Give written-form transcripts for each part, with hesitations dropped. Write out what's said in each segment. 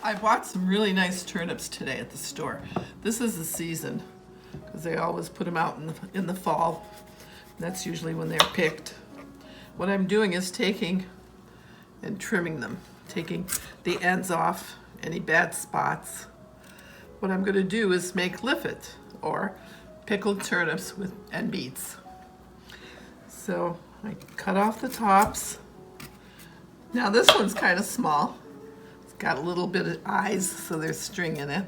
I bought some really nice turnips today at the store. This is the season because they always put them out in the fall. That's usually when they're picked. What I'm doing is taking and trimming them, taking the ends off, any bad spots. What I'm going to do is make Lifit, or pickled turnips and beets. So I cut off the tops. Now this one's kind of small. It's got a little bit of eyes, so there's string in it.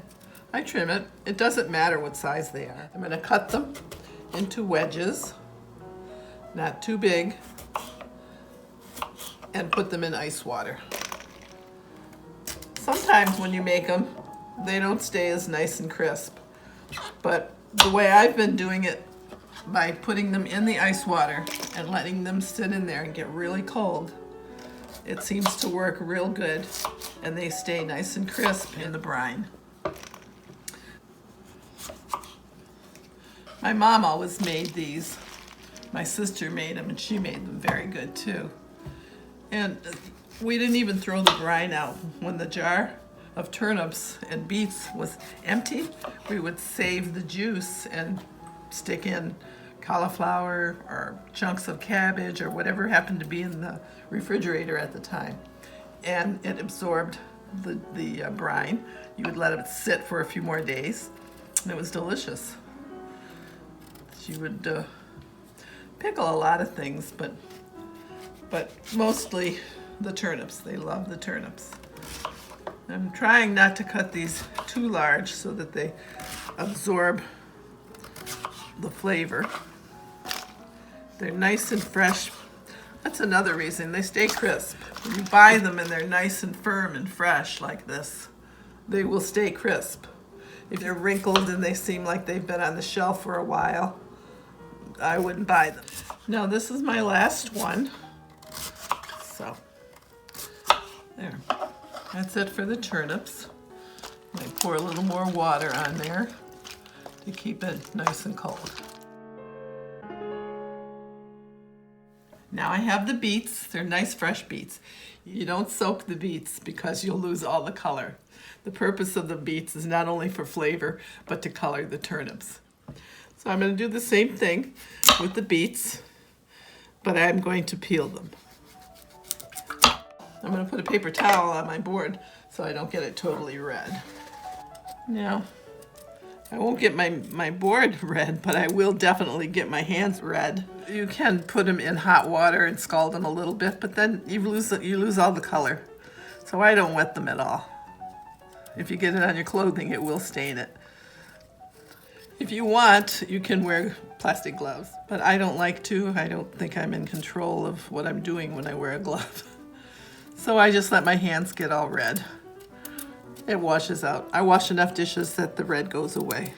I trim it. It doesn't matter what size they are. I'm going to cut them into wedges, not too big, and put them in ice water. Sometimes when you make them, they don't stay as nice and crisp. But the way I've been doing it, by putting them in the ice water and letting them sit in there and get really cold, it seems to work real good, and they stay nice and crisp in the brine. My mom always made these. My sister made them, and she made them very good too. And we didn't even throw the brine out. When the jar of turnips and beets was empty, we would save the juice and stick in cauliflower or chunks of cabbage or whatever happened to be in the refrigerator at the time. And it absorbed the brine. You would let it sit for a few more days, and it was delicious. She would pickle a lot of things, but mostly the turnips. They love the turnips. I'm trying not to cut these too large so that they absorb the flavor. They're nice and fresh. That's another reason they stay crisp. When you buy them and they're nice and firm and fresh like this, they will stay crisp. If they're wrinkled and they seem like they've been on the shelf for a while, I wouldn't buy them. Now this is my last one. So, there. That's it for the turnips. I pour a little more water on there to keep it nice and cold. Now I have the beets. They're nice fresh beets. You don't soak the beets because you'll lose all the color. The purpose of the beets is not only for flavor, but to color the turnips. So I'm going to do the same thing with the beets, but I'm going to peel them. I'm going to put a paper towel on my board so I don't get it totally red. Now, I won't get my board red, but I will definitely get my hands red. You can put them in hot water and scald them a little bit, but then you lose all the color. So I don't wet them at all. If you get it on your clothing, it will stain it. If you want, you can wear plastic gloves, but I don't like to. I don't think I'm in control of what I'm doing when I wear a glove. So I just let my hands get all red. It washes out. I wash enough dishes that the red goes away.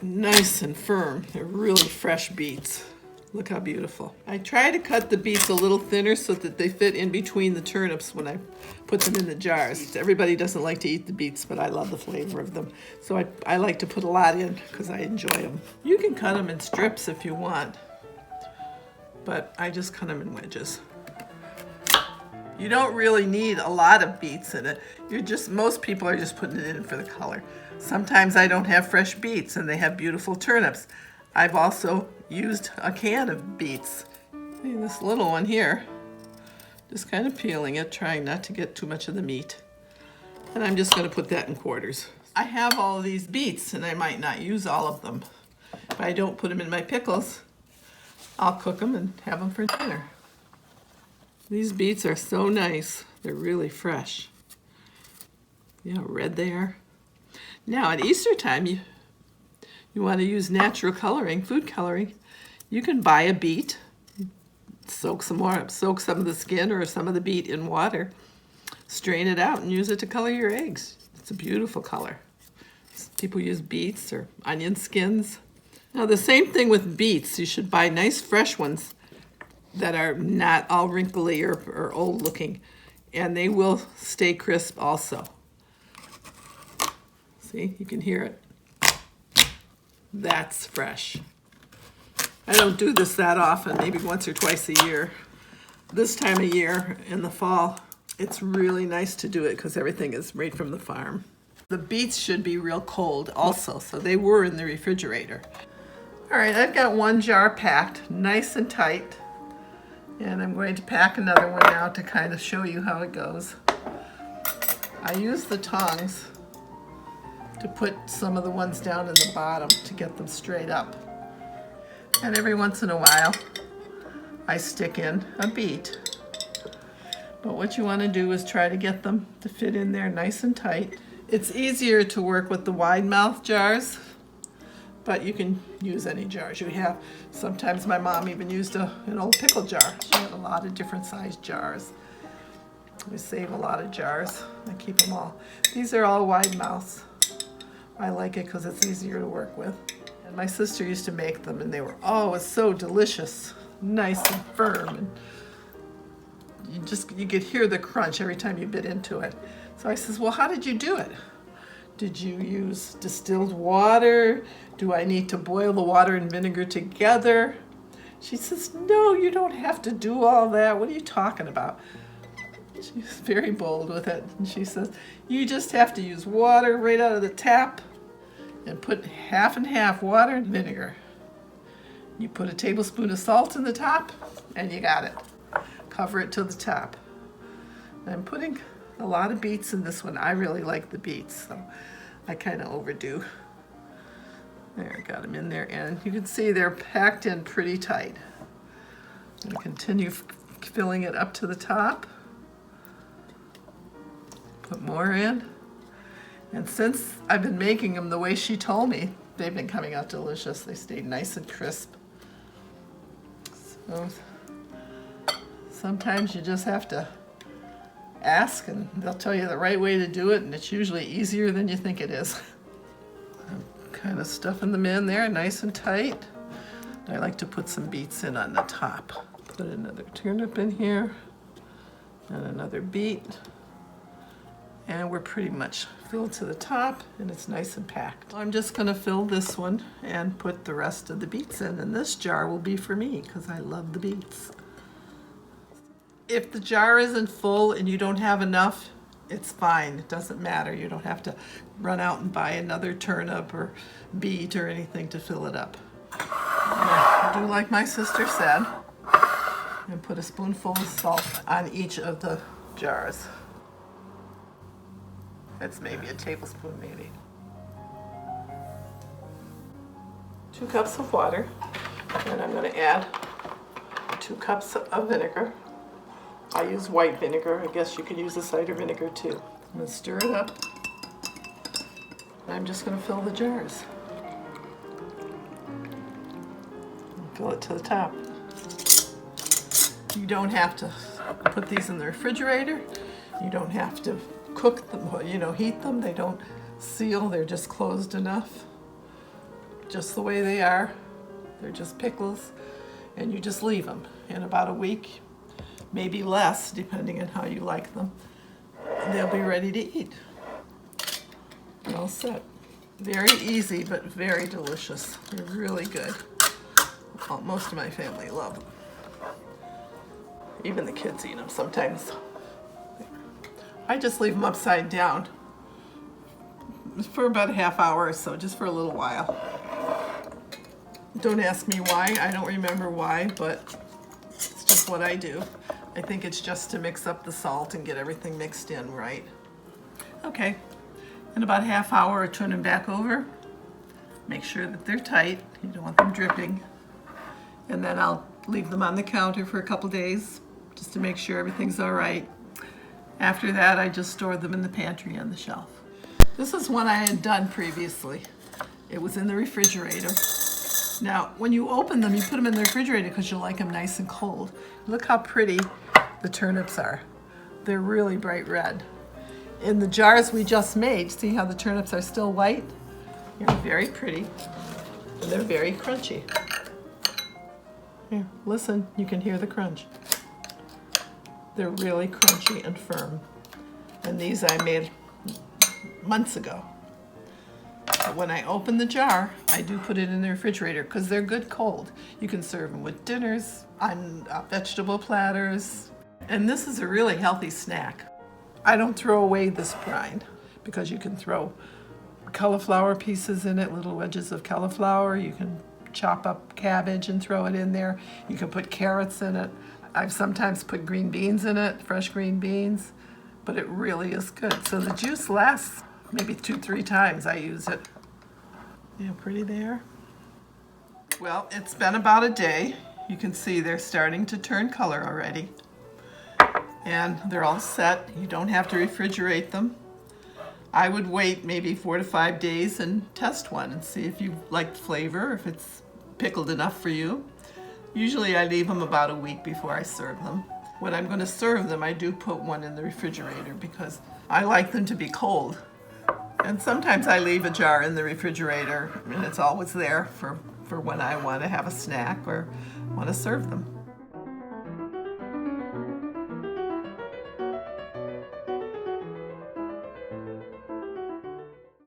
Nice and firm. They're really fresh beets. Look how beautiful. I try to cut the beets a little thinner so that they fit in between the turnips when I put them in the jars. Everybody doesn't like to eat the beets, but I love the flavor of them. So I like to put a lot in because I enjoy them. You can cut them in strips if you want, but I just cut them in wedges. You don't really need a lot of beets in it. Most people are just putting it in for the color. Sometimes I don't have fresh beets and they have beautiful turnips. I've also used a can of beets. See this little one here. Just kind of peeling it, trying not to get too much of the meat. And I'm just going to put that in quarters. I have all of these beets and I might not use all of them. If I don't put them in my pickles, I'll cook them and have them for dinner. These beets are so nice. They're really fresh. You know how red they are? Now at Easter time, you want to use natural coloring, food coloring. You can buy a beet, soak some of the skin or some of the beet in water, strain it out and use it to color your eggs. It's a beautiful color. People use beets or onion skins. Now the same thing with beets. You should buy nice fresh ones that are not all wrinkly or old looking, and they will stay crisp also. See, you can hear it. That's fresh. I don't do this that often, maybe once or twice a year. This time of year in the fall, It's really nice to do it because everything is right from the farm. The beets should be real cold also, so they were in the refrigerator. All right, I've got one jar packed, nice and tight. And I'm going to pack another one now to kind of show you how it goes. I use the tongs to put some of the ones down in the bottom to get them straight up. And every once in a while, I stick in a beet. But what you want to do is try to get them to fit in there nice and tight. It's easier to work with the wide mouth jars, but you can use any jars you have. Sometimes my mom even used an old pickle jar. She had a lot of different sized jars. We save a lot of jars. I keep them all. These are all wide mouths. I like it because it's easier to work with. And my sister used to make them, and they were always so delicious, nice and firm. And you could hear the crunch every time you bit into it. So I says, well, how did you do it? Did you use distilled water? Do I need to boil the water and vinegar together? She says, no, you don't have to do all that. What are you talking about? She's very bold with it. And she says, you just have to use water right out of the tap and put half and half water and vinegar. You put a tablespoon of salt in the top and you got it. Cover it to the top. I'm putting a lot of beets in this one. I really like the beets, so I kind of overdo. There, got them in there, and you can see they're packed in pretty tight. I'm going to continue filling it up to the top. Put more in. And since I've been making them the way she told me, they've been coming out delicious. They stayed nice and crisp. So sometimes you just have to ask and they'll tell you the right way to do it, and it's usually easier than you think it is. I'm kind of stuffing them in there nice and tight. I like to put some beets in on the top. Put another turnip in here and another beet. And we're pretty much filled to the top, and it's nice and packed. I'm just gonna fill this one and put the rest of the beets in, and this jar will be for me because I love the beets. If the jar isn't full and you don't have enough, it's fine. It doesn't matter. You don't have to run out and buy another turnip or beet or anything to fill it up. Do like my sister said, and put a spoonful of salt on each of the jars. That's maybe a tablespoon, maybe. 2 cups of water, and I'm going to add 2 cups of vinegar. I use white vinegar. I guess you could use a cider vinegar too. I'm going to stir it up. And I'm just going to fill the jars. Fill it to the top. You don't have to put these in the refrigerator. You don't have to cook them, heat them. They don't seal. They're just closed enough. Just the way they are. They're just pickles. And you just leave them. In about a week, maybe less, depending on how you like them, they'll be ready to eat. All set. Very easy, but very delicious. They're really good. Well, most of my family love them. Even the kids eat them sometimes. I just leave them upside down for about a half hour or so, just for a little while. Don't ask me why. I don't remember why, but it's just what I do. I think it's just to mix up the salt and get everything mixed in right. Okay, in about a half hour, I turn them back over. Make sure that they're tight. You don't want them dripping. And then I'll leave them on the counter for a couple days just to make sure everything's all right. After that, I just store them in the pantry on the shelf. This is one I had done previously. It was in the refrigerator. Now, when you open them, you put them in the refrigerator because you like them nice and cold. Look how pretty the turnips are. They're really bright red. In the jars we just made, see how the turnips are still white? They're very pretty, and they're very crunchy. Here, listen, you can hear the crunch. They're really crunchy and firm. And these I made months ago. But when I open the jar, I do put it in the refrigerator because they're good cold. You can serve them with dinners, on vegetable platters. And this is a really healthy snack. I don't throw away this brine because you can throw cauliflower pieces in it, little wedges of cauliflower. You can chop up cabbage and throw it in there. You can put carrots in it. I've sometimes put green beans in it, fresh green beans, but it really is good. So the juice lasts maybe 2-3 times I use it. Yeah, pretty there. Well, it's been about a day. You can see they're starting to turn color already. And they're all set. You don't have to refrigerate them. I would wait maybe 4 to 5 days and test one and see if you like the flavor, if it's pickled enough for you. Usually I leave them about a week before I serve them. When I'm going to serve them, I do put one in the refrigerator because I like them to be cold. And sometimes I leave a jar in the refrigerator and it's always there for when I want to have a snack or want to serve them.